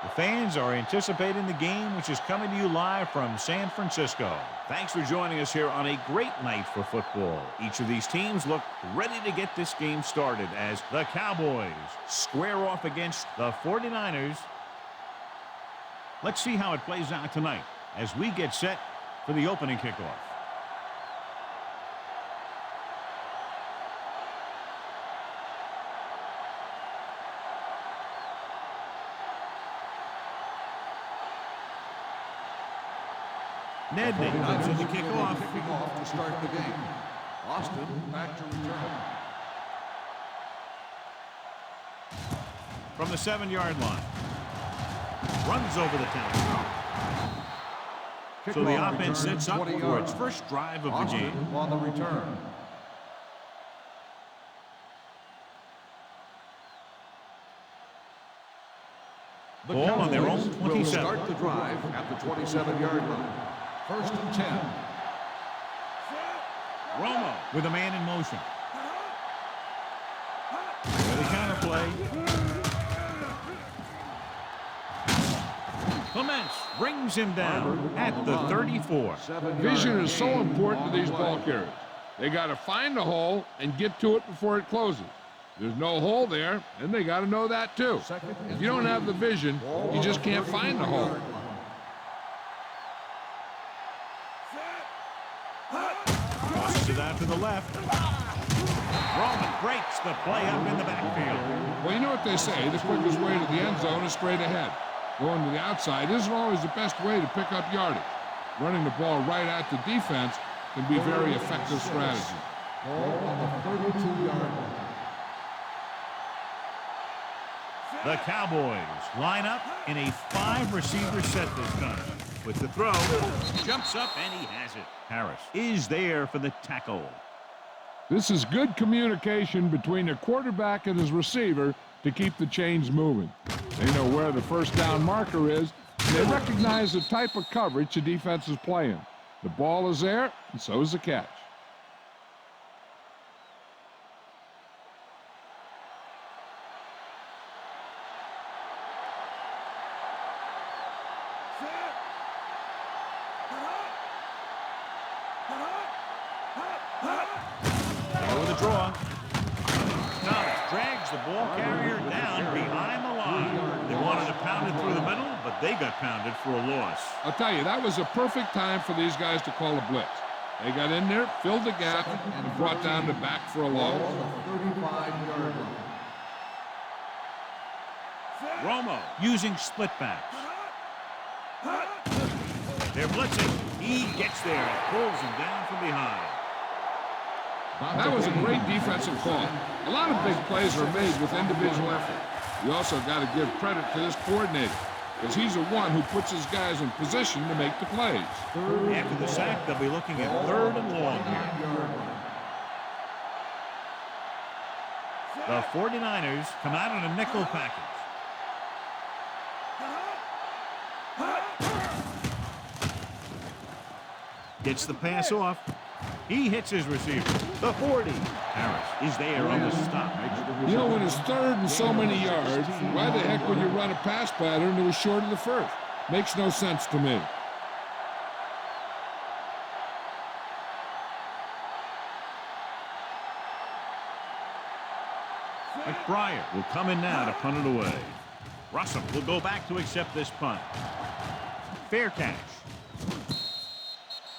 The fans are anticipating the game, which is coming to you live from San Francisco. Thanks for joining us here on a great night for football. Each of these teams look ready to get this game started as the Cowboys square off against the 49ers. Let's see how it plays out tonight as we get set for the opening kickoff. Nedney comes in to kick off. Kicking off to start the game. Austin back to return. From the 7-yard line. Runs over the tackle. So the offense sets up for its first drive of the game. On the return. The Ball on their own 27. Will start the drive at the 27-yard line. 1st and 10. Romo with a man in motion. With a counter play. Clements brings him down at the 34. Vision is so important to these ball carriers. They got to find the hole and get to it before it closes. There's no hole there, and they got to know that too. If you don't have the vision, you just can't find the hole. Tosses it out to the left. Roman breaks the play up in the backfield. Well, you know what they say, the quickest way to the end zone is straight ahead. Going to the outside isn't always the best way to pick up yardage. Running the ball right at the defense can be a very effective strategy. Ball on the 32-yard line. The Cowboys line up in a 5-receiver set this time. With the throw, jumps up and he has it. Harris is there for the tackle. This is good communication between the quarterback and his receiver to keep the chains moving. They know where the first down marker is, and they recognize the type of coverage the defense is playing. The ball is there, and so is the catch. Over the draw. Thomas drags the ball carrier down behind the line. They wanted to pound it through the middle, but they got pounded for a loss. I'll tell you, that was a perfect time for these guys to call a blitz. They got in there, filled the gap, and brought down the back for a loss. 35-yard line. Romo using split backs. They're blitzing. He gets there and pulls him down from behind. That was a great defensive call. A lot of big plays are made with individual effort. You also got to give credit to this coordinator, because he's the one who puts his guys in position to make the plays. After the sack, they'll be looking at 3rd and long here. The 49ers come out in a nickel package. Gets the pass off. He hits his receiver. The 40. Harris is there on the stop. You know, when it's 3rd and so many yards, why the heck would you run a pass pattern that was short of the first? Makes no sense to me. McBride will come in now to punt it away. Russell will go back to accept this punt. Fair catch.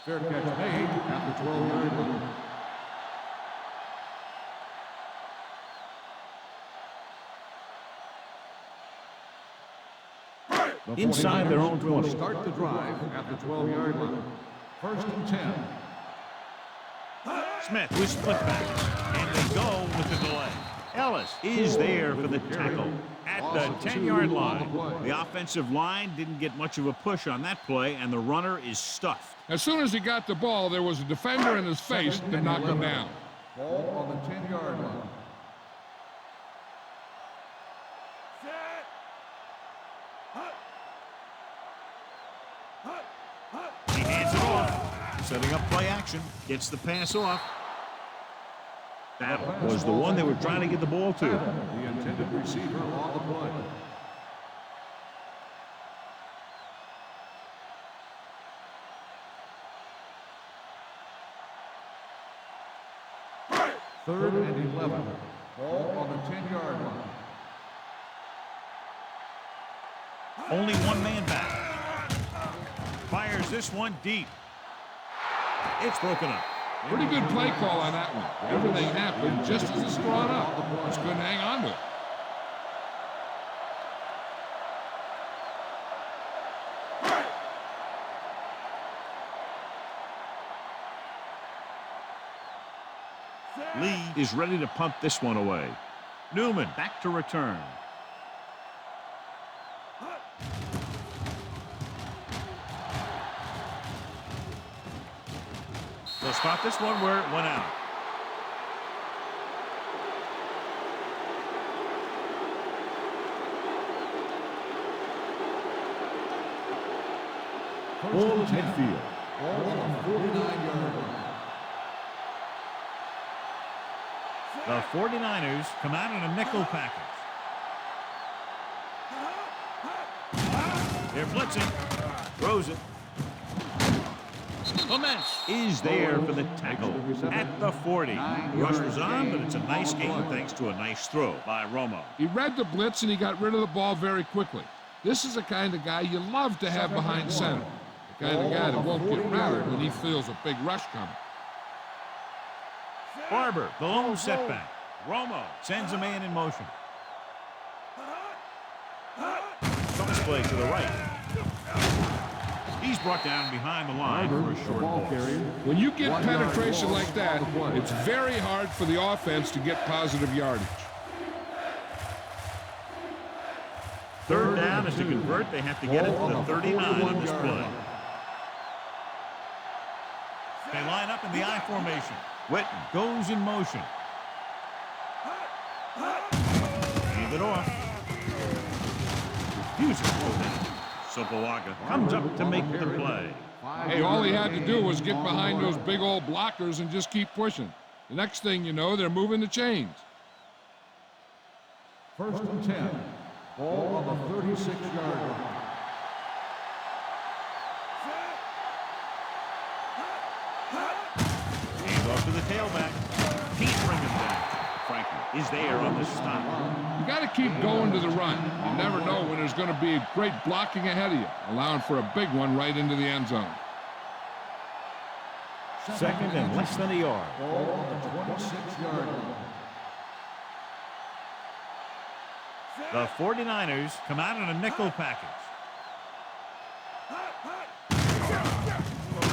Fair catch made at the 12-yard line. Inside their own 20. Start the drive at the 12-yard line. 1st and 10. Smith with split backs, and they go with the delay. Ellis is there for the tackle at the 10-yard line. The offensive line didn't get much of a push on that play, and the runner is stuffed. As soon as he got the ball, there was a defender in his face to knock him down. Ball on the 10-yard line. He hands it off. Setting up play action. Gets the pass off. That was the one they were trying to get the ball to. The intended receiver on the play. Third and 11. Ball on the 10-yard line. Only one man back. Fires this one deep. It's broken up. Pretty good play call on that one. Everything happened just as it's drawn up. Just couldn't hang on to it. Lee is ready to punt this one away. Newman back to return. They'll spot this one where it went out. Ball is midfield. Ball on the 49-yard line. The 49ers come out in a nickel package. They're blitzing. Throws it. Clements is there for the tackle at the 40. The rush was on, but it's a nice game thanks to a nice throw by Romo. He read the blitz and he got rid of the ball very quickly. This is the kind of guy you love to have behind center. The kind of guy that won't get rattled when he feels a big rush coming. Barber, the lone setback. Romo sends a man in motion. Cross play to the right. He's brought down behind the line for a short ball. When you get penetration like that, it's very hard for the offense to get positive yardage. Third down is to convert. They have to get it to the 39 on this play. They line up in the I formation. Witten goes in motion. Leave it off. Refuses to go down. Sopoaga comes up to make the play. Hey, all he had to do was get behind those big old blockers and just keep pushing. The next thing you know, they're moving the chains. First and 10. Ball on the 36-yard line. Hands off to the tailback. Can't bring him back. Frankie is there on the stop. You got to keep going to the run. You never know when there's going to be great blocking ahead of you, allowing for a big one right into the end zone. Second and less than a yard. Ball on the 26-yard line. The 49ers come out in a nickel package.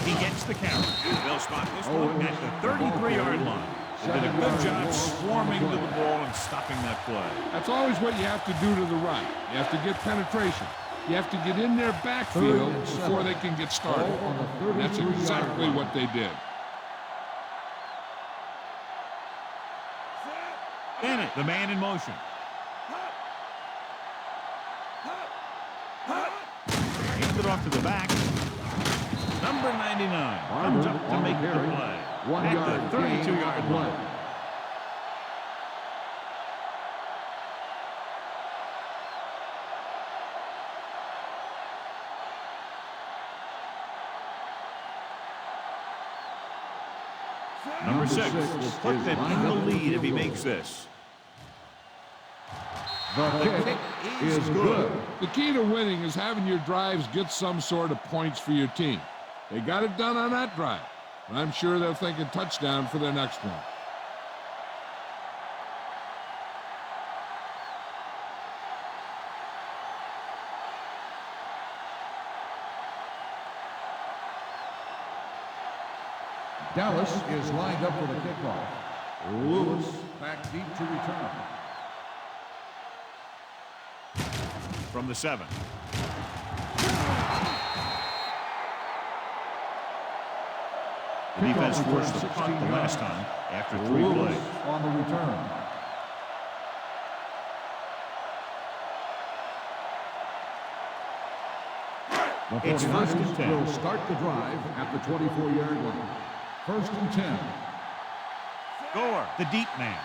He gets the carry. They'll spot this one at the 33-yard line. They did a good job swarming to the ball and stopping that play. That's always what you have to do to the right. You have to get penetration. You have to get in their backfield before they can get started. And that's exactly what they did. Bennett, the man in motion. Hands it off to the back. Number 99 comes up to make the play. At the 32-yard line. Number 6 will put them in the lead if he makes this. The kick is good. The key to winning is having your drives get some sort of points for your team. They got it done on that drive. And I'm sure they're thinking touchdown for their next one. Dallas is lined up for the kickoff. Lewis back deep to return. From the 7. The defense forced the punt the last time after 3 plays. On the return. It's first and 10. Will start the drive at the 24-yard line. First and 10. Gore, the deep man.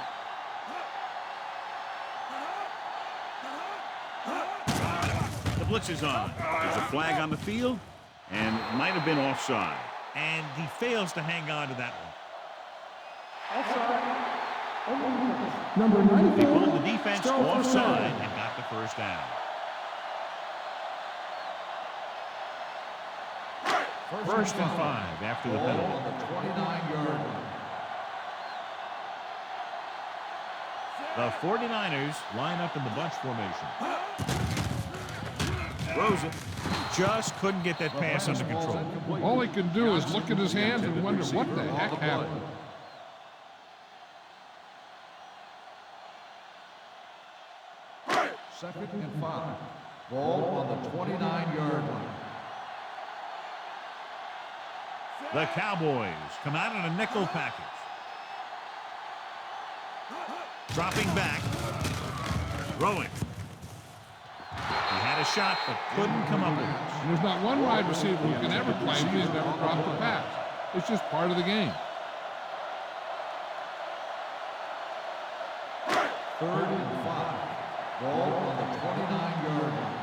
The blitz is on. There's a flag on the field, and it might have been offside. And he fails to hang on to that one. Number They 94. pulled the defense Still first offside down. and got the first down. First and 5 after the penalty. On the 29-yard line. The 49ers line up in the bunch formation. Throws it. Just couldn't get that pass under control. All he can do is look at his hands and wonder what the heck happened. Second and 5. Ball on the 29-yard line. The Cowboys come out in a nickel package. Dropping back. Throwing. He had a shot, but couldn't come up with it. There's not one wide receiver who can ever claim he's never dropped a pass. It's just part of the game. Third and 5. Ball on the 29-yard line.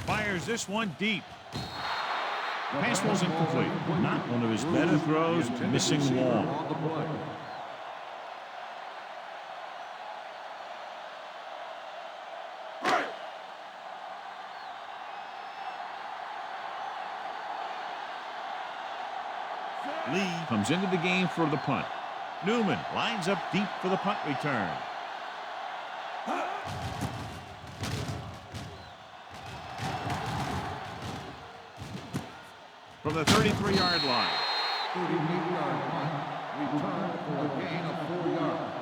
Fires this one deep. Pass was incomplete. Not one of his better throws, missing long. On the play. Lee comes into the game for the punt. Newman lines up deep for the punt return. From the 33-yard line. 38-yard line. Return for a gain of 4 yards.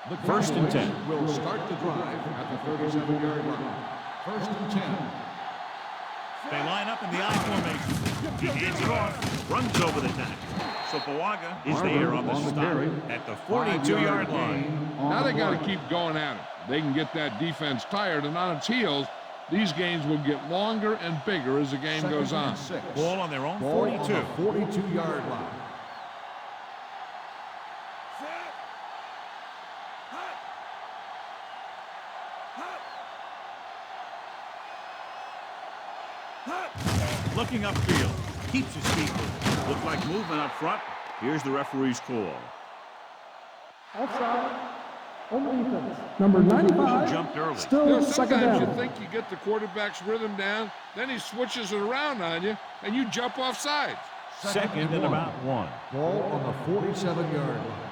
The First and 10. will start the drive at the 37-yard line. First and 10. They line up in the I formation. He hands it off, runs over the tackle. So Pawaga is there on the stop at the 42-yard line. Now they got to keep going at it. They can get that defense tired, and on its heels, these games will get longer and bigger as the game goes on. Ball on their own Ball 42. on the 42-yard line. Looking upfield. Keeps his feet moving. Looked like movement up front. Here's the referee's call. Offside. On defense. Number 95. He jumped early. Still second Sometimes you down. think you get the quarterback's rhythm down, then he switches it around on you, and you jump off sides. Second and about 1. Ball on the 47-yard line.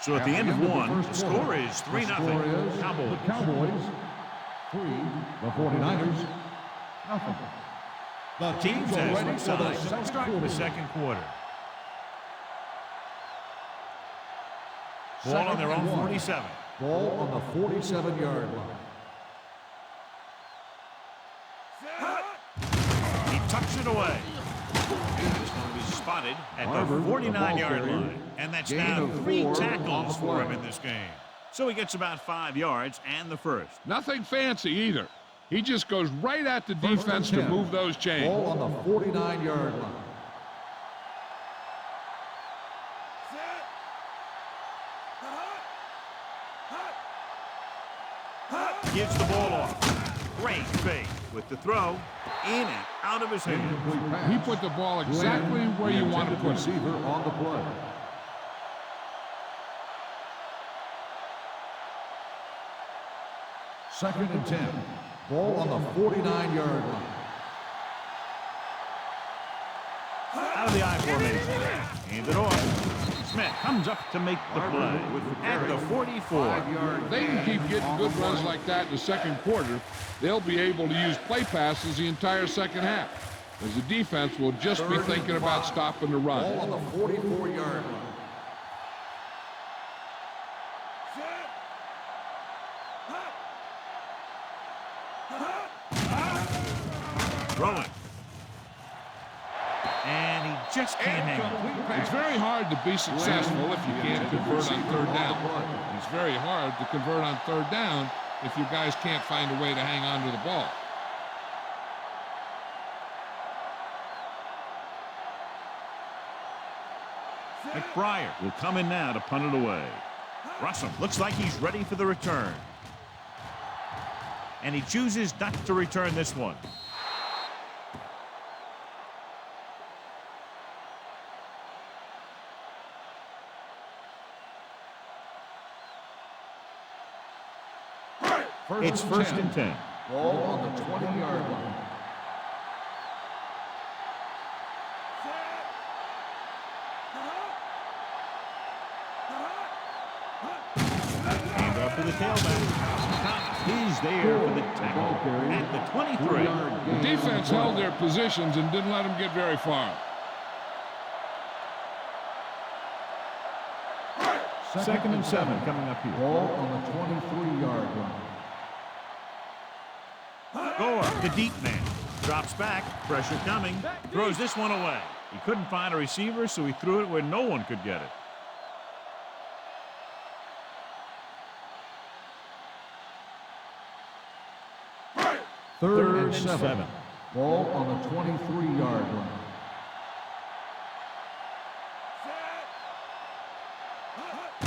So at the end of the 1, first the quarter, score is 3-0. The score is Cowboys. the Cowboys 3, the 49ers nothing. The Teams teams are as ready one for side the to second start the quarter. second quarter. Ball Second on their and own 1. 47. Ball on the 47-yard line. He tucks it away. He's going to be spotted at Harvard, the the ball 49-yard carrier. line. And that's Gain now of 3 4 on the tackles for him play. in this game. So he gets about 5 yards and the first. Nothing fancy either. He just goes right at the First and defense to 10. move those chains. Ball on the 49-yard line. Gives the ball off. Great fake with the throw in and out of his hand. Incomplete pass. He put the ball exactly Glenn, where the you want to intended put it. receiver on the play. Second and 10. Ball on the 49-yard line. Out of the I formation. Hand it off. Smith comes up to make the play at the 44. If they can keep getting good runs like that in the second quarter, they'll be able to use play passes the entire second half, as the defense will just be thinking about stopping the run. Ball on the 44-yard line. Throwing. And he just can't hang it. It's very hard to be successful if you can't convert on third down. It's very hard to convert on third down if you guys can't find a way to hang on to the ball. McBriar will come in now to punt it away. Russell looks like he's ready for the return. And he chooses not to return this one. It's first and 10. Ball on the 20-yard line. Hand off to the tailback. He's there for the tackle at the 23. The defense held their positions and didn't let them get very far. Second and 7 coming up here. Ball on the 23-yard line. Gore, the deep man, drops back, pressure coming, throws this one away. He couldn't find a receiver, so he threw it where no one could get it. Third and 7. Ball on the 23-yard line.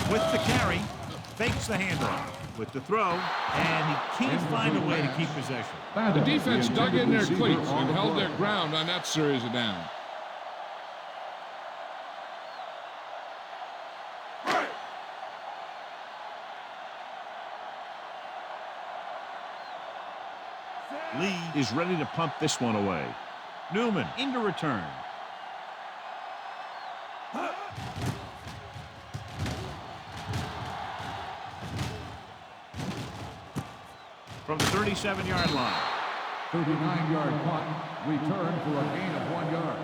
With the carry, fakes the handoff. With the throw, and he can't find a way to keep possession. The defense dug in their cleats and held their ground on that series of downs. Lee is ready to pump this one away. Newman into return. From the 37-yard line. 39-yard punt. Return for a gain of 1 yard.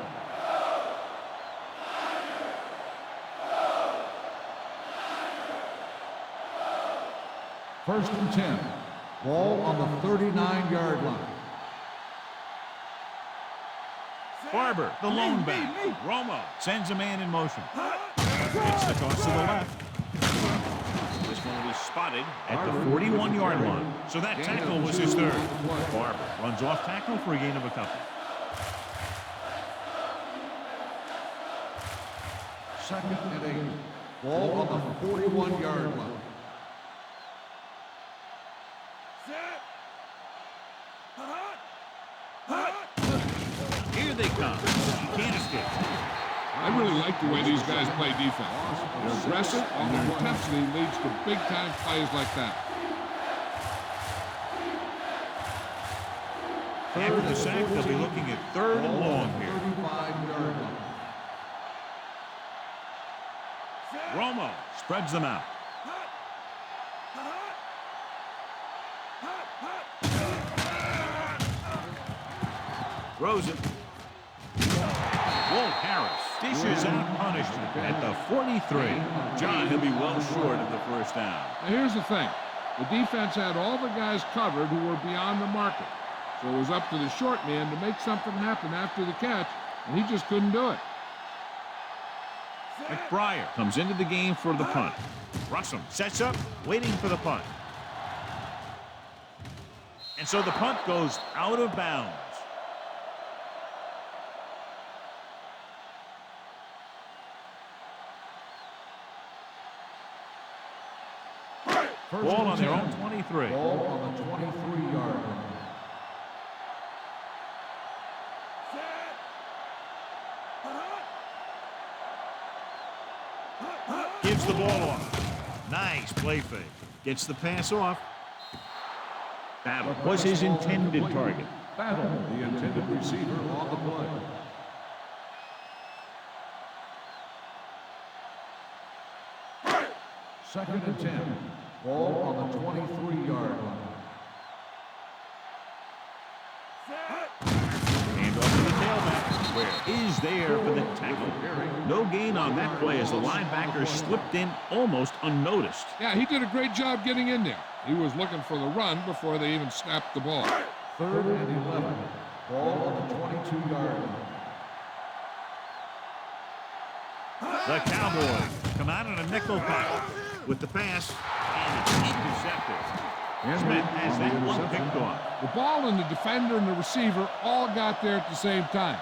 First and 10. Ball on the 39-yard line. Barber, the lone back. Romo sends a man in motion. It's the toss to the left. This one was spotted at the 41-yard line. So that tackle was his third. Barber runs off tackle for a gain of a couple. Second and 8. Ball on the 41-yard line. Here they come. He can't escape. I really like the way these guys play defense. They're aggressive, and their intensity leads to big-time plays like that. After the sack, they'll be looking at third and long here. 35-yard line. Romo spreads them out. Throws it. Walt Harris dishes out punishment at the 43. John, he'll be well short of the first down. Now here's the thing. The defense had all the guys covered who were beyond the marker. So it was up to the short man to make something happen after the catch, and he just couldn't do it. McBriar comes into the game for the punt. Russell sets up, waiting for the punt. And so the punt goes out of bounds. Ball on their own 23. Ball on the 23-yard line. Gives the ball off. Nice play fake. Gets the pass off. Battle was his intended target. Battle, the intended receiver on the play. Second and 10. Ball on the 23-yard line. Hand off to the tailback. Where is there for the tackle. No gain on that play as the linebacker slipped in almost unnoticed. Yeah, he did a great job getting in there. He was looking for the run before they even snapped the ball. Third and 11. Ball on the 22-yard line. The Cowboys come out in a nickel pack with the pass, and it's intercepted. Smith has that one picked off. The ball and the defender and the receiver all got there at the same time.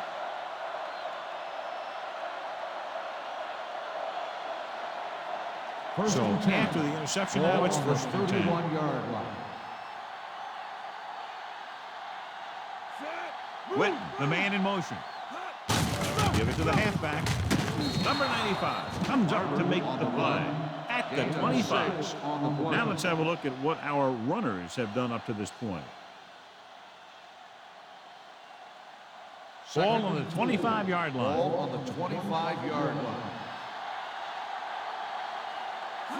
First So and 10. after the interception, Ball now it's on the first and 10. 31-yard line. Witten, the man in motion. Give it to the halfback. Number 95 comes up to make the play at the 25. Now let's have a look at what our runners have done up to this point. Ball on the 25-yard line. Ball on the 25-yard line.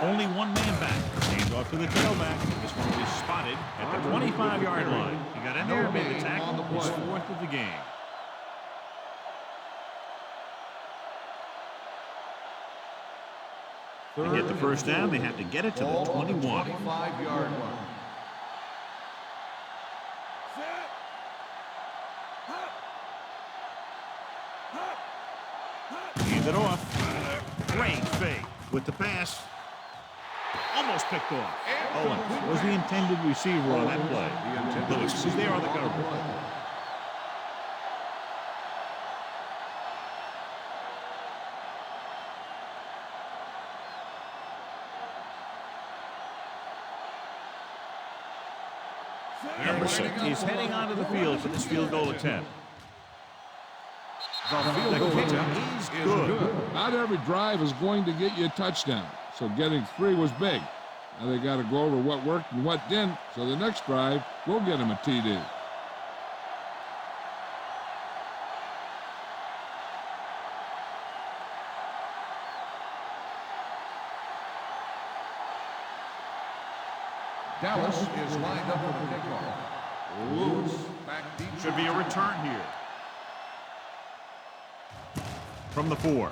Only one man back. Hands off to the tailback. This one will be spotted at the 25-yard line. He got in there and made the tackle. His fourth of the game. To get the first down, they have to get it to the 21. 25-yard line. Hand it off. Great fake with the pass. Almost picked off. Owens was the intended receiver on that play. Lewis is there on the cover. Number 6 is heading onto the field for this field goal attempt. The kicker is good. Not every drive is going to get you a touchdown, so getting 3 was big. Now they got to go over what worked and what didn't, so the next drive will get them a TD. Dallas is lined up for the kickoff. Lewis back deep. Should be a return here. From the 4.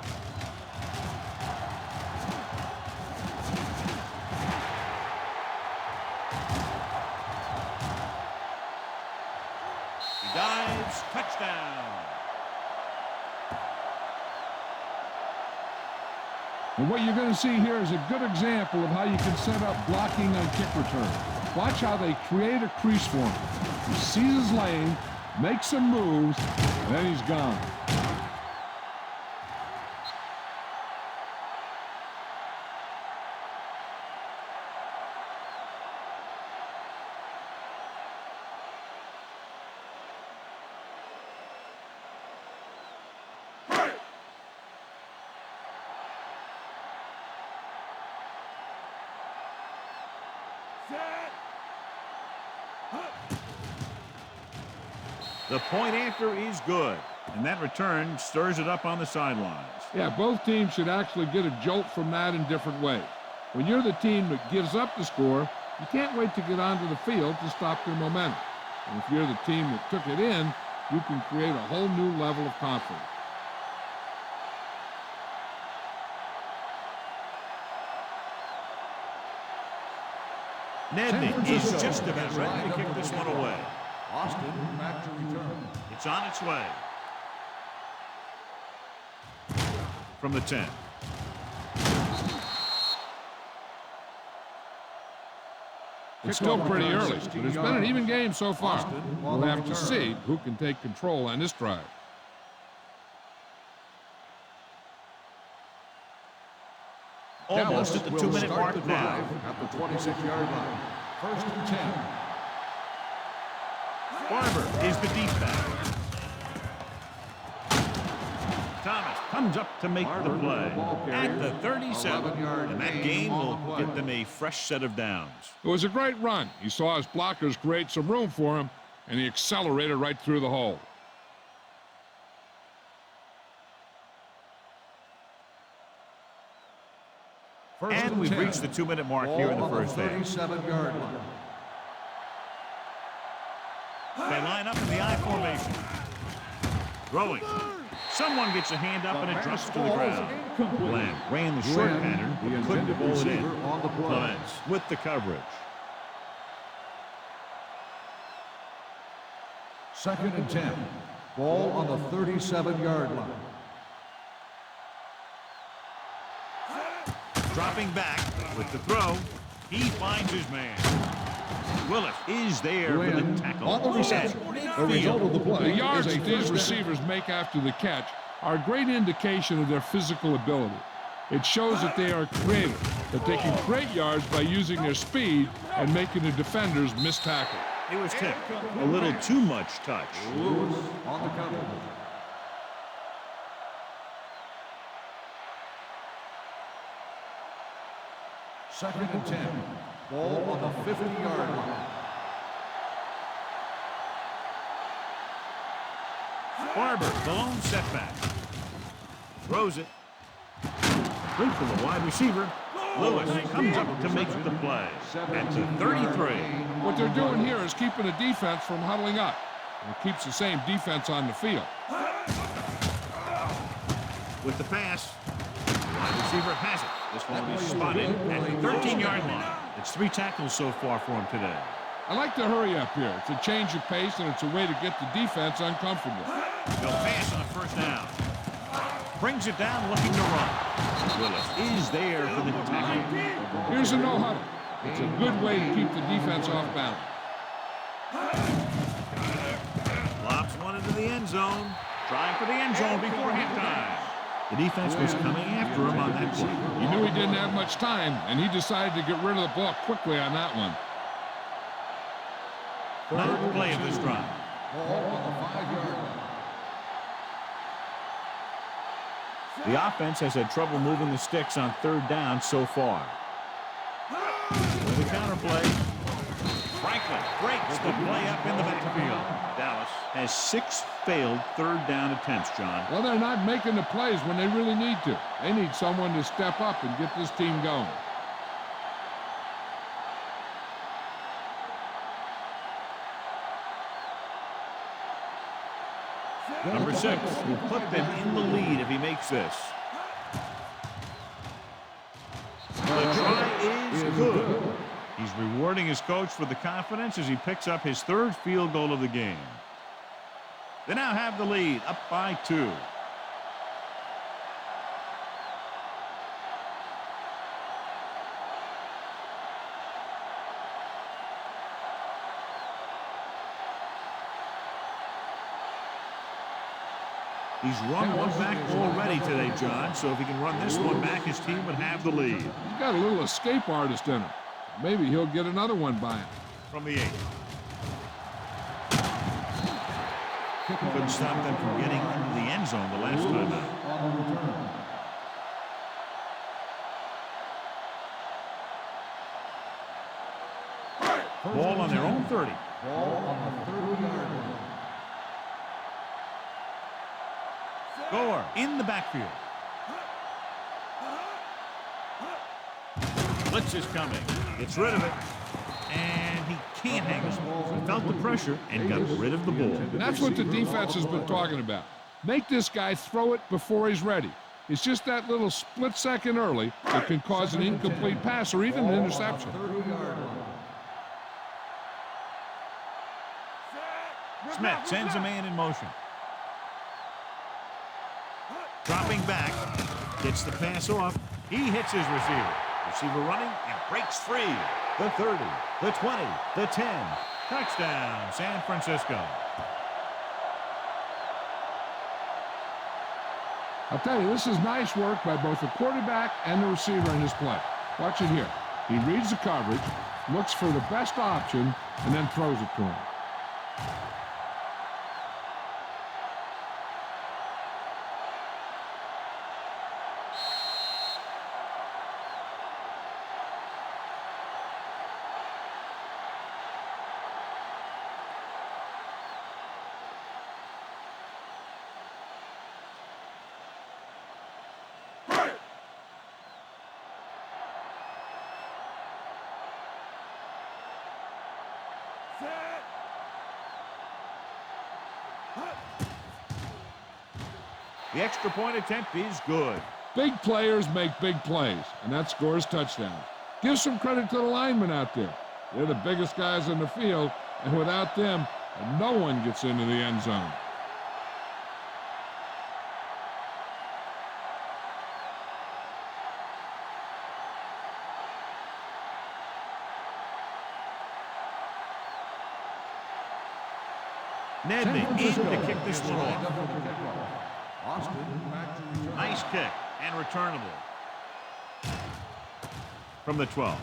He dives. Touchdown. And what you're going to see here is a good example of how you can set up blocking on kick return. Watch how they create a crease for him. He sees his lane, makes some moves, and then he's gone. The point after is good, and that return stirs it up on the sidelines. Yeah, both teams should actually get a jolt from that in different ways. When you're the team that gives up the score, you can't wait to get onto the field to stop their momentum. And if you're the team that took it in, you can create a whole new level of confidence. Nedney is just about ready to kick this one away. Austin back to return. It's on its way. From the 10. It's still pretty early, but it's been an even game so far. We'll have to see who can take control on this drive. Almost at the 2-minute mark now. At the 26-yard line. First and 10. Barber is the deep back. Thomas comes up to make the play at the 37. And that gain will get them a fresh set of downs. It was a great run. He saw his blockers create some room for him, and he accelerated right through the hole. And we've reached the 2-minute mark here in the first half. 37-yard line. They line up in the I formation. Throwing. Someone gets a hand up and it drops to the ground. Glenn ran the short pattern, but couldn't pull it in. Clements with the coverage. Second and 10. Ball on the 37-yard line. Dropping back with the throw. He finds his man. Willis is there for the tackle. On the reception. The result of the play The yards is a that these first down. receivers make after the catch are a great indication of their physical ability. It shows that they are creative, They're taking great yards by using their speed and making the defenders miss tackle. He was tipped. A little too much touch. Lewis on the cover. Second and 10. Ball on the 50-yard line. Barber, the lone setback. Throws it. Great from the wide receiver. Lewis comes up to make the play. At the 33. What they're doing here is keeping the defense from huddling up. And it keeps the same defense on the field. With the pass, the wide receiver has it. This one will be spotted at the 13-yard line. It's 3 tackles so far for him today. I like to hurry up here. It's a change of pace, and it's a way to get the defense uncomfortable. No pass on first down. Brings it down, looking to run. Willis is there for the tackle. Here's a no-huddle. It's a good way to keep the defense off balance. Lobs one into the end zone. Trying for the end zone before halftime. The defense was coming after him on that play. He knew he didn't have much time, and he decided to get rid of the ball quickly on that one. Ninth play of this drive. Ball on the 5-yard line. The offense has had trouble moving the sticks on third down so far. With the counter play, Franklin breaks the play up in the backfield. Dallas has 6 failed third down attempts, John. Well, they're not making the plays when they really need to. They need someone to step up and get this team going. Number 6 will put them in the lead if he makes this. The try is good. He's rewarding his coach for the confidence as he picks up his 3rd field goal of the game. They now have the lead, up by 2. He's run one back already today, John, so if he can run this one back, his team would have the lead. He's got a little escape artist in him. Maybe he'll get another one by him. From the 8. Couldn't stop them from getting into the end zone the last time out. Ball on their own 30. Ball on the 30-yard line. Gore in the backfield. Blitz is coming. Gets rid of it. And he can't hang his ball. He felt the pressure and got rid of the ball. And that's what the defense has been talking about. Make this guy throw it before he's ready. It's just that little split second early that can cause an incomplete pass or even an interception. Smith sends a man in motion. Dropping back, gets the pass off. He hits his receiver. Receiver running and breaks free. The 30, the 20, the 10. Touchdown, San Francisco. I'll tell you, this is nice work by both the quarterback and the receiver in his play. Watch it here. He reads the coverage, looks for the best option, and then throws it to him. The extra point attempt is good. Big players make big plays, and that scores touchdowns. Give some credit to the linemen out there. They're the biggest guys in the field, and without them, no one gets into the end zone. Nedman in to kick this one off. Nice kick and returnable. from the 12.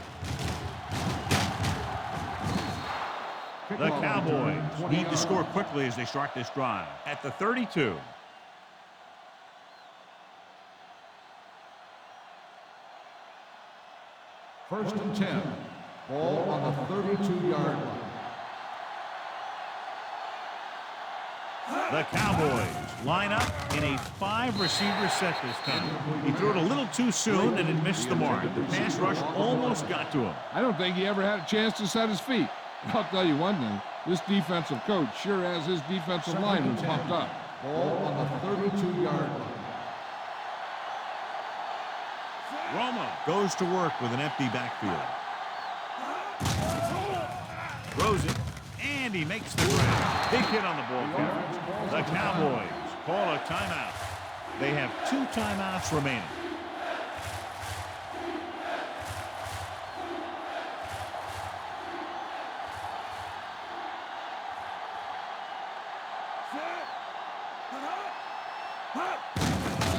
The Cowboys need to score quickly as they start this drive at the 32. First and 10. Ball on the 32-yard line. The Cowboys line up in a 5-receiver set this time. He threw it a little too soon and it missed the mark. The pass rush almost got to him. I don't think he ever had a chance to set his feet. I'll tell you one thing. This defensive coach sure has his defensive linemen pumped up. Ball on the 32-yard line. Romo goes to work with an empty backfield. Throws it, and he makes the grab. Big hit on the ball carrier. The Cowboys call a timeout. They have 2 timeouts remaining.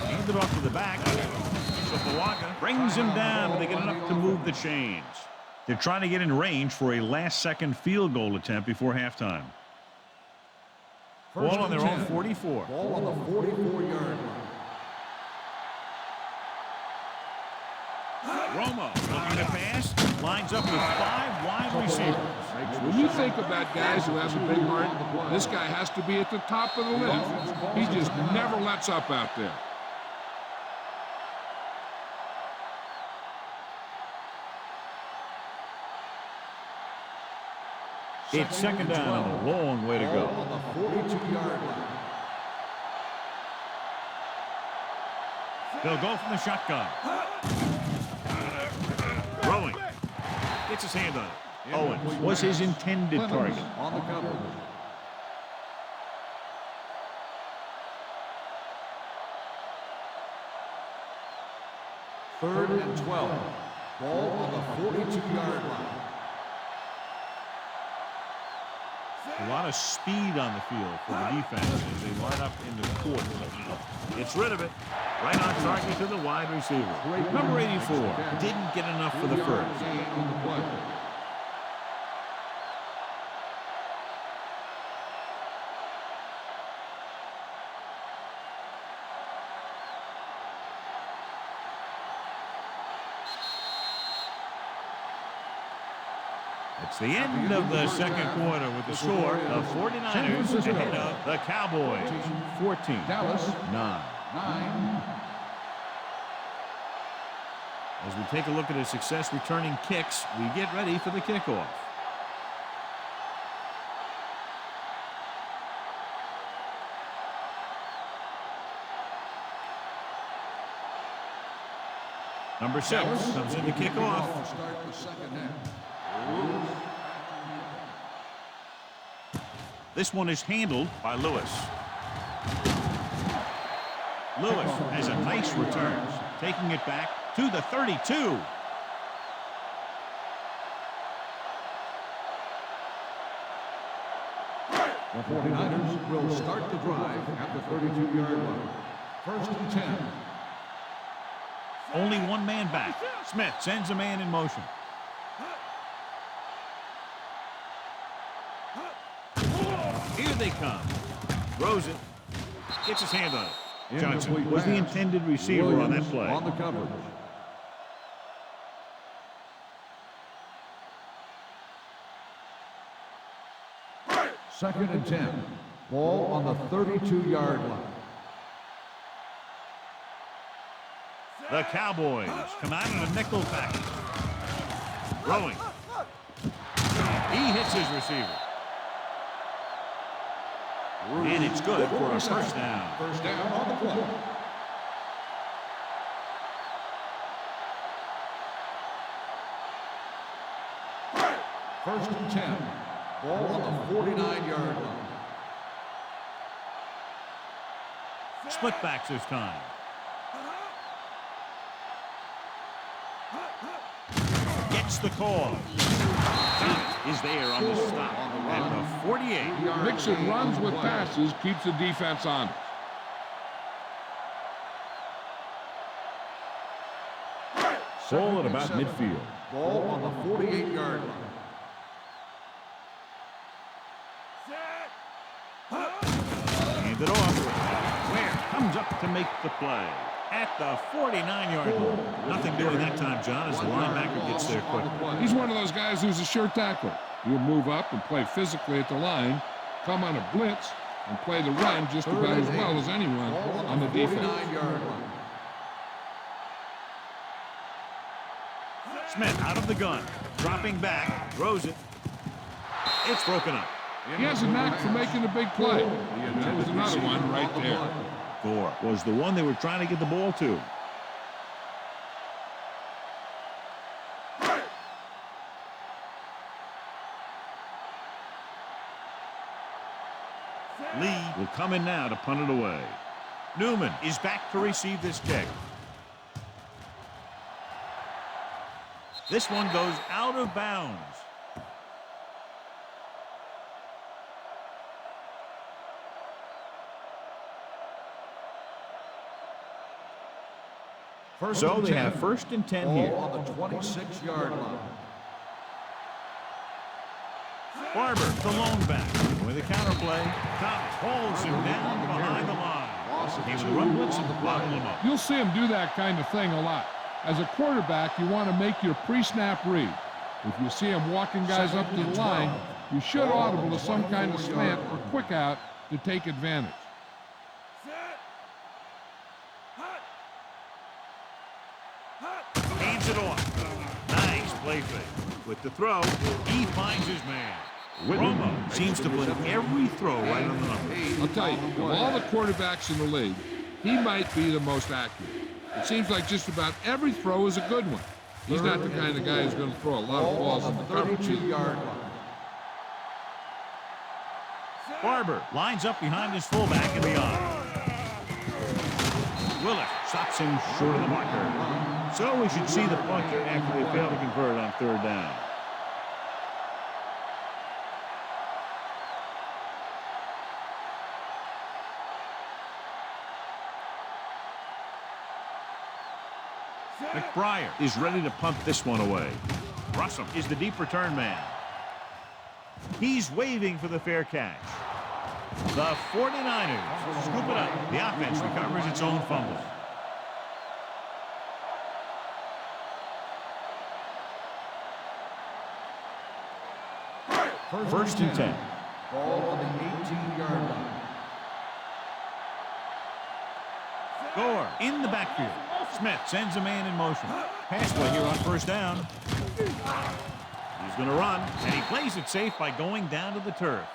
Handed off to the back. Brings him down, but they get enough to move the chains. They're trying to get in range for a last-second field goal attempt before halftime. Ball on their own 44. Ball on the 44-yard line. Romo looking to pass. Lines up with 5 wide receivers. When you think about guys who have a big heart, this guy has to be at the top of the list. He just never lets up out there. It's second down and a long way to go. On the 42-yard line. They'll go from the shotgun. Throwing. Gets his hand on it. Owens was his intended target. On the cover. Third and 12. Ball on the 42-yard line. A lot of speed on the field for the defense as they line up in the quarter. Gets rid of it. Right on target to the wide receiver. Number 84. Didn't get enough for the first. It's the end of the second quarter with the score of 49ers ahead of the Cowboys. 14. Dallas 9. 9. As we take a look at his success returning kicks, we get ready for the kickoff. Number 6 comes in to kick off. Start the second half. This one is handled by Lewis. Lewis has a nice return, taking it back to the 32. The 49ers will start the drive at the 32-yard line. First and 10. Only one man back. Smith sends a man in motion. Here they come. Throws it. Gets his hand on it. Johnson was the intended receiver on that play. On the coverage. Second and 10. Ball on the 32-yard line. The Cowboys come out in a nickel package. Throwing. He hits his receiver. And it's good for a first down. First down on the play. First and 10. Ball on the 49-yard line. Split backs this time. Gets the call. Is there on the stop at the 48. Mixing runs with passes keeps the defense honest. Ball at about midfield. Ball on the 48-yard line. Hand it off. Ware comes up to make the play at the 49-yard line. Nothing doing that time, John, as the linebacker gets there quick. He's one of those guys who's a sure tackler. He'll move up and play physically at the line, come on a blitz, and play the run just about as well as anyone on the defense. 49-yard line. Smith out of the gun, dropping back, throws it. It's broken up. He has a knack for making a big play. That was another one right there. Gore was the one they were trying to get the ball to. Lee will come in now to punt it away. Newman is back to receive this kick. This one goes out of bounds. So they have 1st and 10 here. Ball on the 26-yard line. Barber, the lone back. With a counterplay, Cox holds him down behind the line. He will run blitz and bottle him up. You'll see him do that kind of thing a lot. As a quarterback, you want to make your pre-snap read. If you see him walking guys up to the line, you should audible to some kind of slant or quick out to take advantage. Hands it off. Nice play fake. With the throw, he finds his man. Romo seems to put every throw right on the number. I'll tell you, of all the quarterbacks in the league, he might be the most accurate. It seems like just about every throw is a good one. He's not the kind of guy who's going to throw a lot of balls in the coverage. 32-yard line. Barber lines up behind his fullback in the eye. Willis stops him short of the marker. So we should see the punter after they fail to convert on 3rd down. McBriar is ready to punt this one away. Russell is the deep return man. He's waving for the fair catch. The 49ers scoop it up. The offense recovers its own fumble. First and 10. Ball on the 18-yard line. Gore in the backfield. Smith sends a man in motion. Pass play here on 1st down. He's going to run, and he plays it safe by going down to the turf.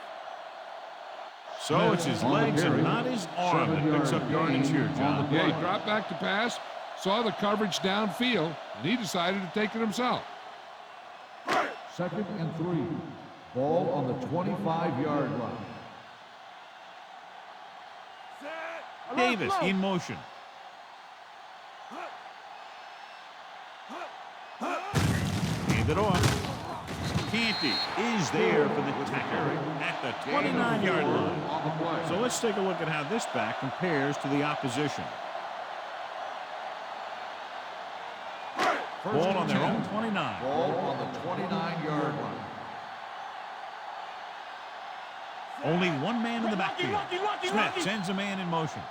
So it's his legs and not his arm that picks up yardage here, John. Yeah, he dropped back to pass, saw the coverage downfield, and he decided to take it himself. 2nd and 3. Ball on the 25-yard line. Davis in motion. Hand it off. Canty is there for the tackle at the 29-yard line. So let's take a look at how this back compares to the opposition. Ball on their own 29. Ball on the 29-yard line. Only one man in the backfield. Smith sends a man in motion.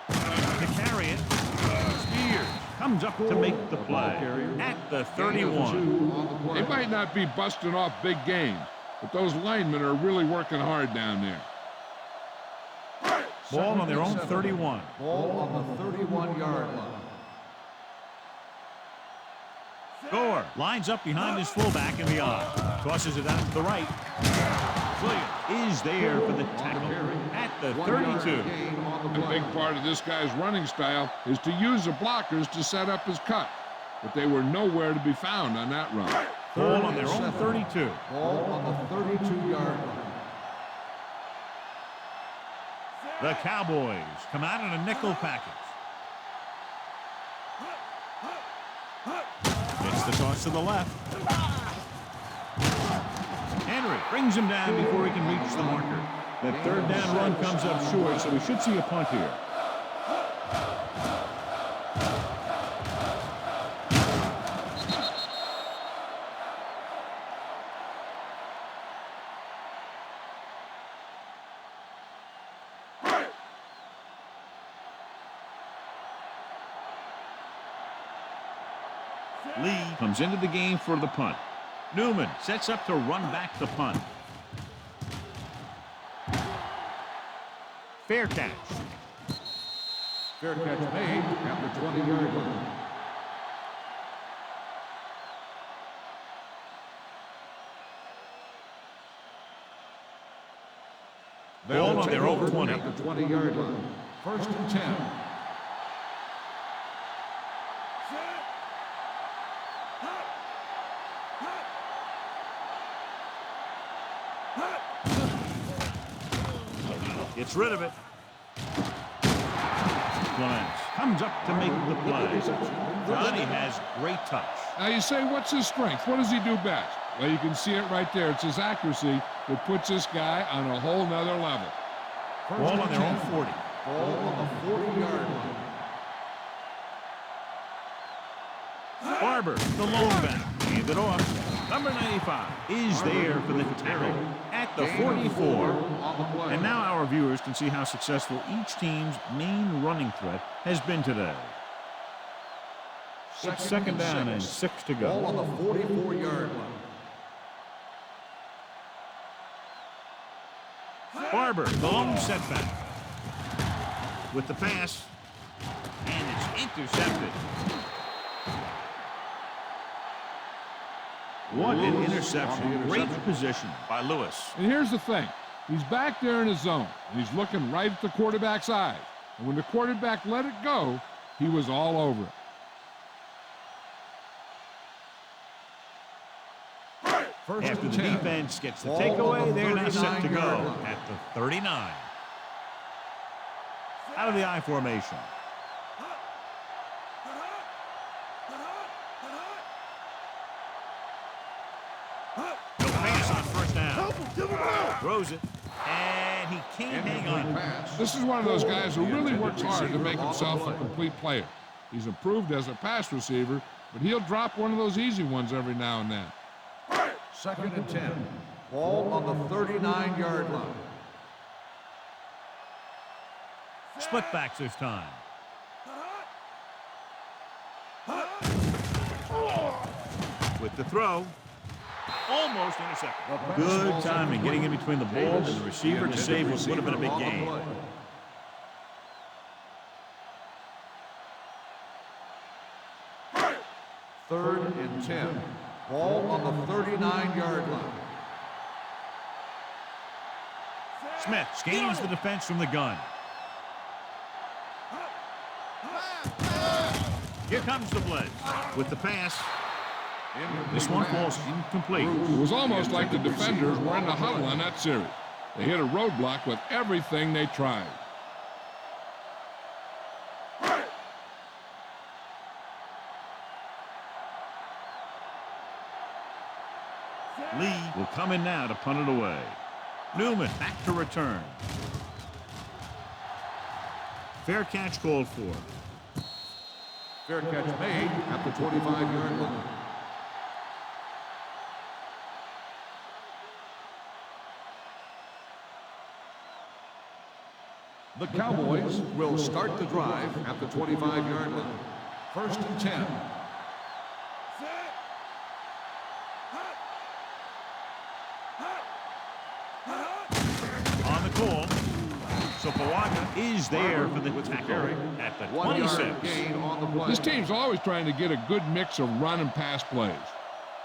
To carry it. Spears comes up to make the play at the 31. They might not be busting off big games, but those linemen are really working hard down there. Ball on their own 31. Ball on the 31-yard line. Gore lines up behind his fullback in the eye. Tosses it out to the right. Williams is there for the tackle at the 32. A big part of this guy's running style is to use the blockers to set up his cut, but they were nowhere to be found on that run. Ball on their own 32. Ball on the 32-yard line. The Cowboys come out in a nickel package. It's the toss to the left. Henry brings him down before he can reach the marker. That 3rd down run comes up short, so we should see a punt here. Lee comes into the game for the punt. Newman sets up to run back the punt. Fair catch. Fair catch made at the 20-yard line. Ball on their own 20. At the 20-yard line. First and 10. Gets rid of it. Clemens comes up to make the play. Johnny has great touch. Now you say, what's his strength? What does he do best? Well, you can see it right there. It's his accuracy that puts this guy on a whole nother level. Ball on their own 40. Ball on the 40-yard line. Barber, the lone back, hand it off. Number 95 is there for the tackle at the 44. And now our viewers can see how successful each team's main running threat has been today. It's second down and 6 to go. Ball on the 44-yard line. Barber, the lone setback. With the pass, and it's intercepted. What an interception. Great position by Lewis. And here's the thing. He's back there in his zone, and he's looking right at the quarterback's eyes. And when the quarterback let it go, he was all over it. After the defense gets the takeaway, they're now set to go at the 39. Out of the I formation. No pass on first down. Throws it, and he can't hang on. This is one of those guys who really works hard to make himself a complete player. He's improved as a pass receiver, but he'll drop one of those easy ones every now and then. Second and 10. Ball on the 39-yard line. Split backs this time. With the throw. Almost intercepted. Good timing getting in between the ball and the receiver to save what would have been a big gain. Third and 10. Ball on the 39-yard line. Smith schemes the defense from the gun. Here comes the blitz with the pass. This one falls incomplete. It was almost like the defenders were in the huddle on that series. They hit a roadblock with everything they tried. Lee will come in now to punt it away. Newman back to return. Fair catch called for. Fair catch made at the 25-yard line. The Cowboys will start the drive at the 25-yard line. First and 10. On the call. So Pawaga is there for the tackle at the 26. Gain on the play. This team's always trying to get a good mix of run and pass plays.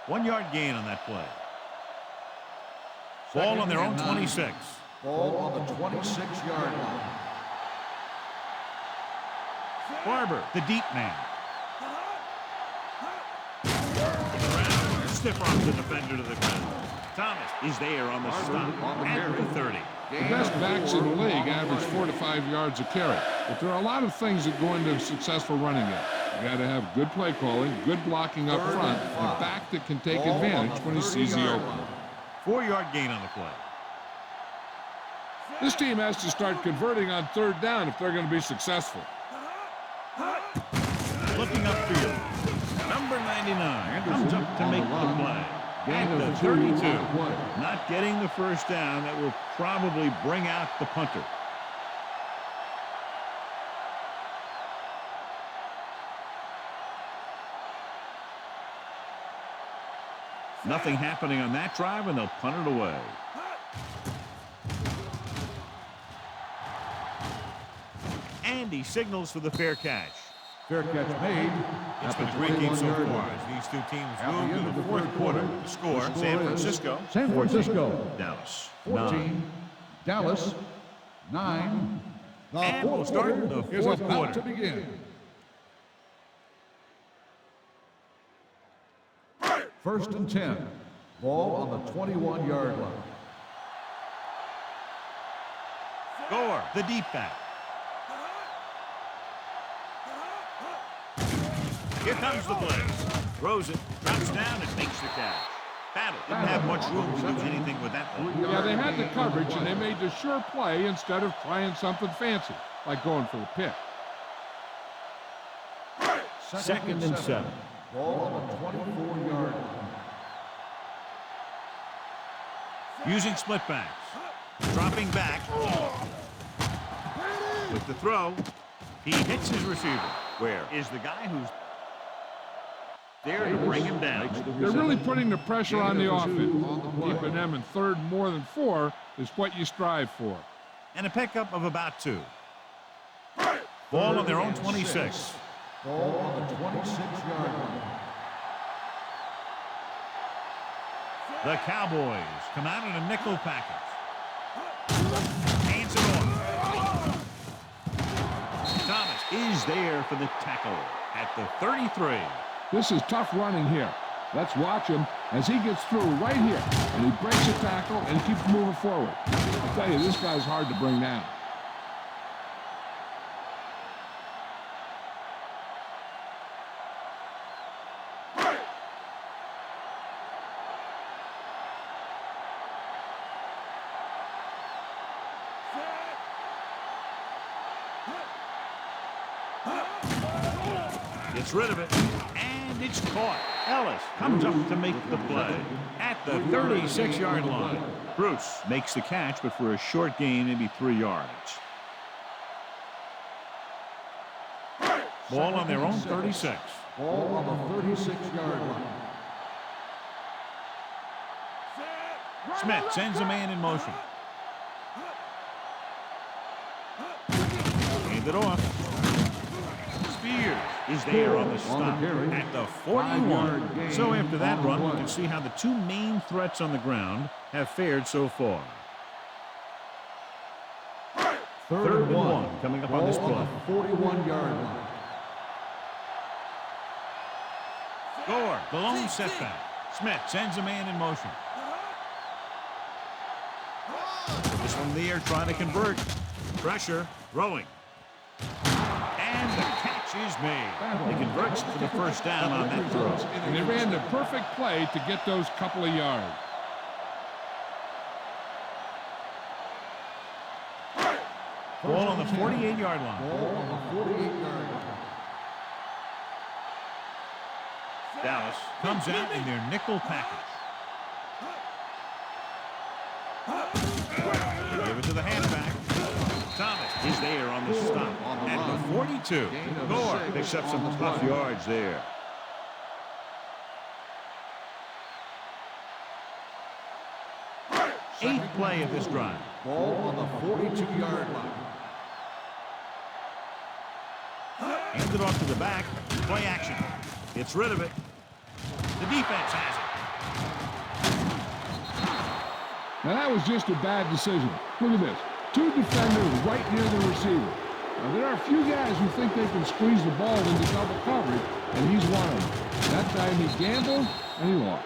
1 yard gain on that play. Ball on their own 26. Ball on the 26-yard line. Barber, the deep man. Stiff arms the defender to the ground. Thomas is there on the stop at the 30. The best backs in the league average 4 to 5 yards a carry. But there are a lot of things that go into a successful running game. You got to have good play calling, good blocking up front, and a back that can take advantage when he sees the opening. 4 yard gain on the play. This team has to start converting on third down if they're going to be successful. Looking upfield. Number 99 comes up to make the play. At the 32. Not getting the first down. That will probably bring out the punter. Nothing happening on that drive, and they'll punt it away. And he signals for the fair catch. Fair catch made. It's been a at the great game so 21-yard far line. as these two teams At the move end to of the the fourth third quarter. quarter, The score, the San score is Francisco. San 14. Francisco. Dallas. 14. 9. Dallas 9. The And we'll fourth start quarter the is fourth about quarter. to begin. First and 10. Ball on the 21-yard line. Gore, the deep back. Here comes the blitz. Throws it, drops down, and makes the catch. Battle didn't have much room to do anything with that ball. Yeah, they had the coverage, and they made the sure play instead of trying something fancy, like going for the pick. Second and 7. Ball on the 24-yard line. Using split backs. Dropping back. With the throw, he hits his receiver. Where is the guy who's there to bring him down? They're really putting the pressure on the offense. Keeping them in third more than 4 is what you strive for. And a pickup of about 2. Ball on their own 26. Ball on the 26-yard line. The Cowboys come out in a nickel package. Hands it off. Thomas is there for the tackle at the 33. This is tough running here. Let's watch him as he gets through right here, and he breaks a tackle and keeps moving forward. I tell you, this guy's hard to bring down. Gets rid of it, and it's caught. Ellis comes up to make the play at the 36-yard line. Bruce makes the catch, but for a short gain, maybe 3 yards. Ball on their own 36. Ball on the 36-yard line. Smith sends a man in motion. Hand it off. Spears is there on the stop at the 41. So after that run, we can see how the two main threats on the ground have fared so far. Third and 1 coming up on this play. 41-yard line. Gore, the lone setback. Smith sends a man in motion. This one there trying to convert. Pressure, throwing. And the catch is made. He converts for the first down on that throw. And they ran the perfect play to get those couple of yards. Ball on the 48-yard line. Ball on the 48-yard line. Dallas comes out in their nickel package. They give it to the halfback. Thomas is there on the stop at the 42. Gore picks up some tough yards there. Eighth play of this drive. Ball on the 42-yard line. Hands it off to the back. Play action. Gets rid of it. The defense has it. Now, that was just a bad decision. Look at this. 2 defenders right near the receiver. Now, there are a few guys who think they can squeeze the ball into double coverage, and he's one of them. That time he gambled, and he lost.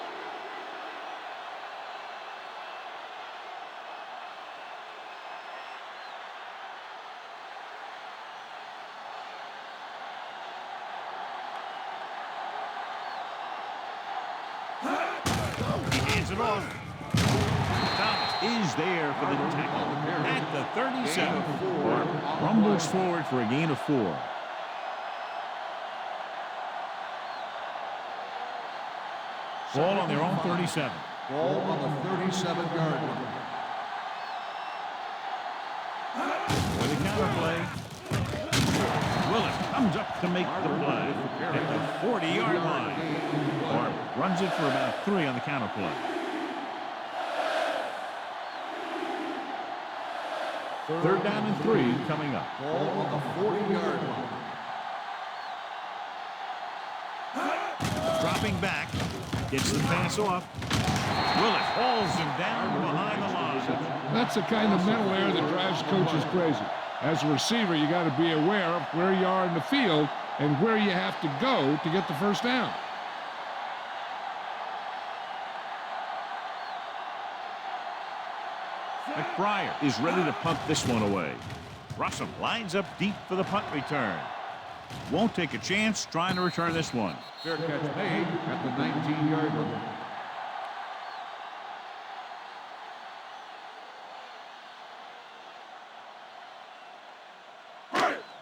He hands it off. Thomas is there for the tackle at the 37. Rumbles forward for a gain of 4. Ball on their own 37. Ball on the 37-yard line. With a counter play. Willis comes up to make the play at the 40-yard line. Barb runs it for about 3 on the counter play. Third down and 3 coming up. Ball on the 40-yard line. Dropping back, gets the pass off. Willis hauls him down behind the line. That's the kind of mental error that drives coaches crazy. As a receiver, you got to be aware of where you are in the field and where you have to go to get the first down. McBride is ready to punt this one away. Russell lines up deep for the punt return. Won't take a chance trying to return this one. Fair catch made at the 19-yard line.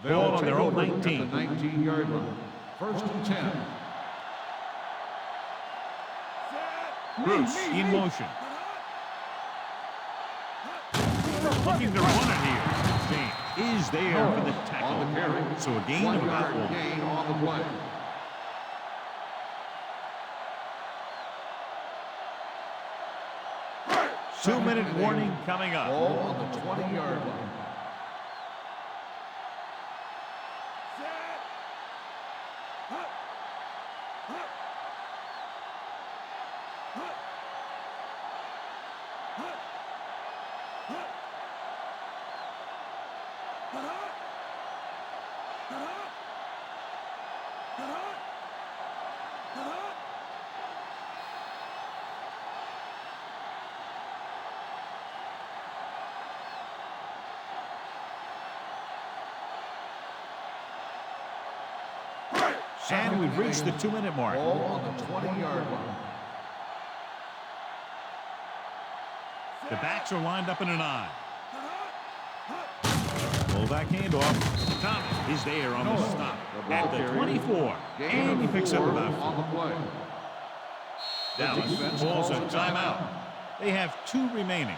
Ball on their own 19. At the 19-yard line. First and 10. Bruce in motion. Looking to run it here. James is there for the tackle. On the carry. So a gain of about 1. Gain on the play. Two-minute warning coming up. Ball on the 20-yard line. And we've reached the 2-minute mark. Ball on the 20-yard line. The backs are lined up in an I. Pull back handoff. Thomas is there on the stop at the 24. And he picks up about 4. On the play. Dallas calls a timeout. They have 2 remaining.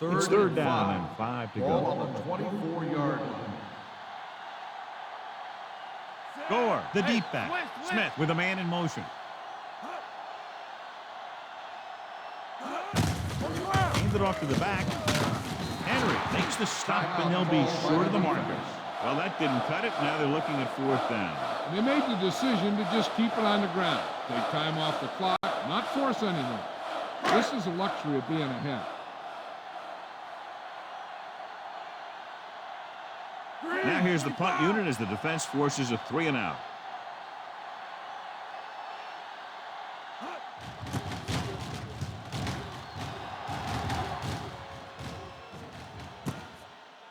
It's third down and 5 to Ball go. on the 24-yard line. Gore, the deep back. Smith with a man in motion. Hand it off to the back. Henry makes the stop, and they'll be short of the markers. Well, that didn't cut it. Now they're looking at 4th down. They made the decision to just keep it on the ground. Take time off the clock, not force anything. This is a luxury of being ahead. Now here's the punt unit as the defense forces a 3-and-out.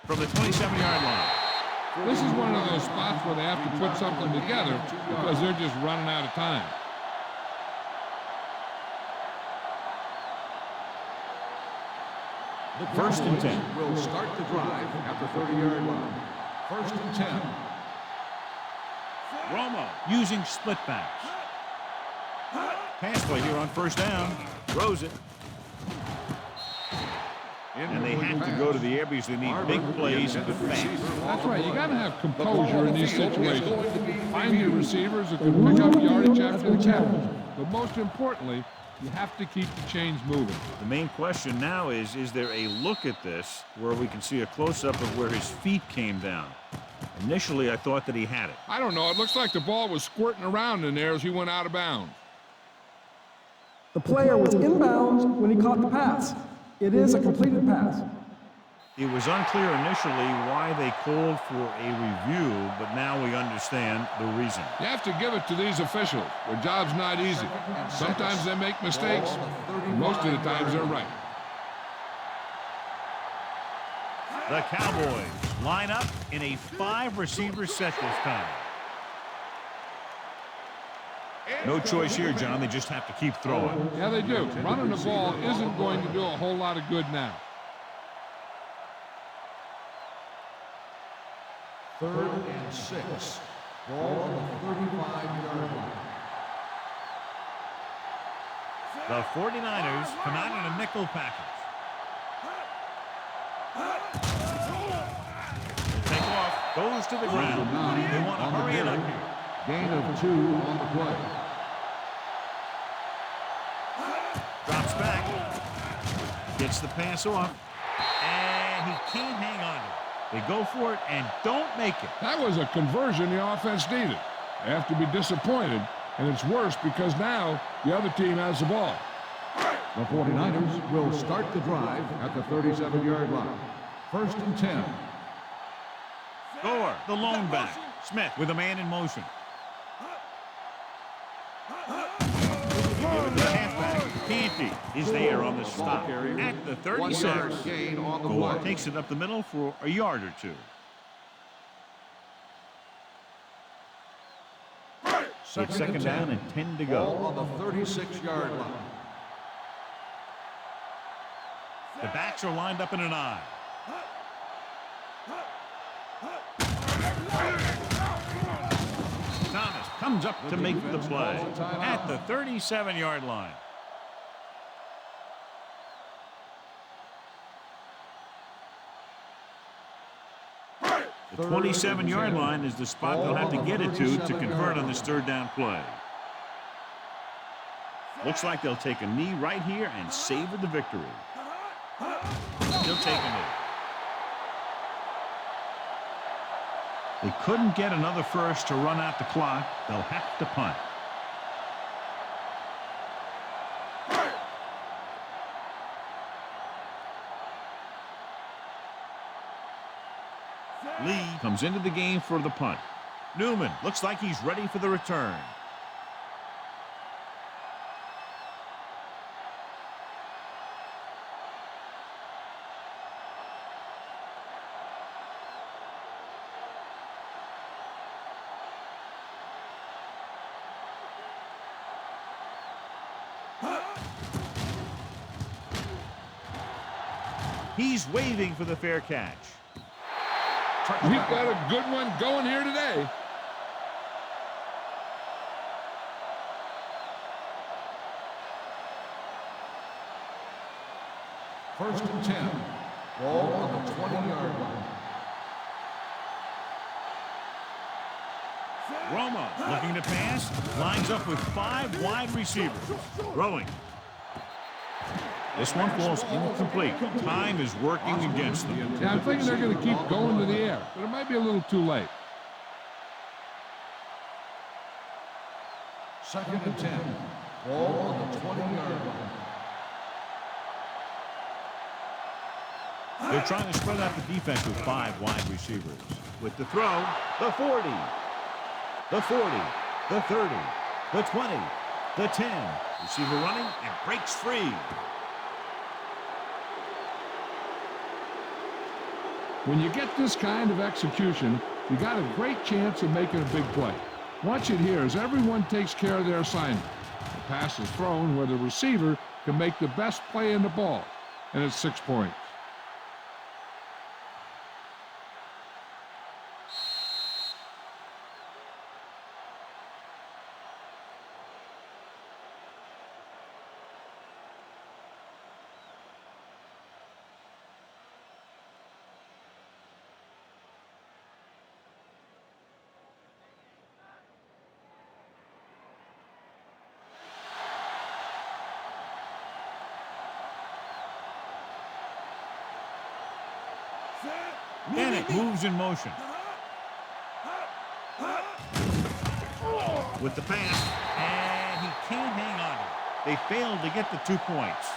From the 27-yard line. This is one of those spots where they have to put something together because they're just running out of time. First and 10. Will start the drive at the 30-yard line. First and 10. Romo using split backs. Pass play here on 1st down. Throws it. And they have to go to the air because they need big plays and fast. That's right. You got to have composure in these situations. Find your receivers who can pick up yardage after the catch. But most importantly, you have to keep the chains moving. The main question now is there a look at this where we can see a close-up of where his feet came down? Initially, I thought that he had it. I don't know. It looks like the ball was squirting around in there as he went out of bounds. The player was inbounds when he caught the pass. It is a completed pass. It was unclear initially why they called for a review, but now we understand the reason. You have to give it to these officials. Their job's not easy. Sometimes they make mistakes. Most of the times they're right. The Cowboys line up in a 5-receiver set this time. No choice here, John. They just have to keep throwing. Yeah, they do. Running the ball isn't going to do a whole lot of good now. 3rd and 6. Ball on the 35-yard line. The 49ers come out in a nickel package. Take off, goes to the ground. They want to hurry it up here. Gain of 2 on the play. Drops back. Gets the pass off. And he can't hang on to it. They go for it and don't make it. That was a conversion the offense needed. They have to be disappointed, and it's worse because now the other team has the ball. The 49ers will start the drive at the 37-yard line. 1st and 10. Gore, the lone back. Smith with a man in motion. Give it to the halfback. Canty is there on the stop at the 36. Gain on the Gore play. takes it up the middle for a yard or two. It's second down and 10 to Ball go. on the 36-yard line. The backs are lined up in an I. Thomas comes up to make the play at the 37-yard line. The 27-yard line is the spot they'll have to get it to convert on this third down play. Looks like they'll take a knee right here and savor the victory. They'll take a knee. They couldn't get another first to run out the clock. They'll have to punt. Lee comes into the game for the punt. Newman looks like he's ready for the return. He's waving for the fair catch. We've got a good one going here today. First and 10. Ball on the 20-yard line. Roma looking to pass. Lines up with 5 wide receivers. Throwing. This one falls incomplete. Time is working against them. Yeah, I'm thinking they're going to keep going to the air, but it might be a little too late. Second and 10. Ball on the 20-yard line. They're trying to spread out the defense with 5 wide receivers. With the throw, the 40, the 40, the 30, the 20, the 10. Receiver running and breaks free. When you get this kind of execution, you got a great chance of making a big play. Watch it here as everyone takes care of their assignment. The pass is thrown where the receiver can make the best play in the ball, and it's 6 points. Bennett moves in motion. With the pass, and he can't hang on. They failed to get the 2 points.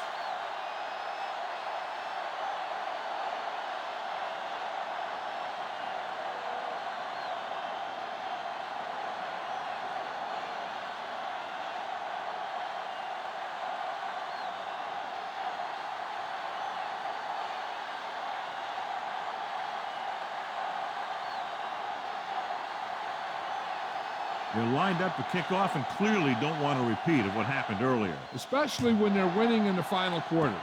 They're lined up to kick off and clearly don't want a repeat of what happened earlier. Especially when they're winning in the final quarter.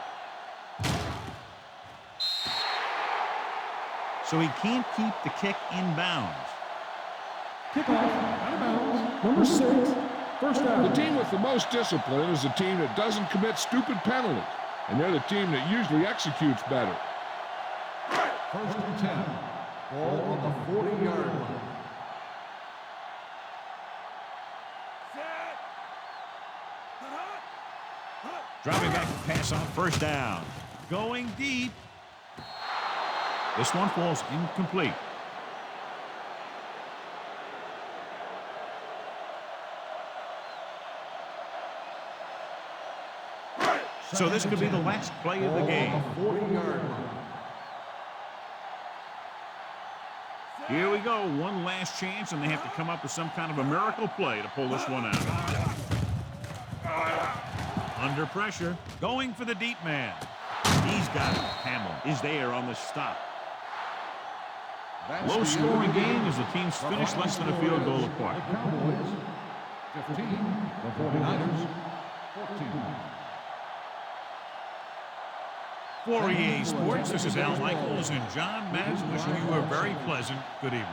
So he can't keep the kick in bounds. Kickoff, out of bounds, number 6, First The down. team with the most discipline is the team that doesn't commit stupid penalties, and they're the team that usually executes better. First and 10. Ball on the 40-yard line. Dropping back to pass on first down. Going deep. This one falls incomplete. So this could be the last play of the game. 40-yard line. Here we go. One last chance, and they have to come up with some kind of a miracle play to pull this one out. Under pressure. Going for the deep man. He's got it. Hamill is there on the stop. Low-scoring game as the teams finish less than a field goal apart. The Cowboys 15, the 49ers 14. For EA Sports, this is Al Michaels and John Madden wishing you a very pleasant good evening.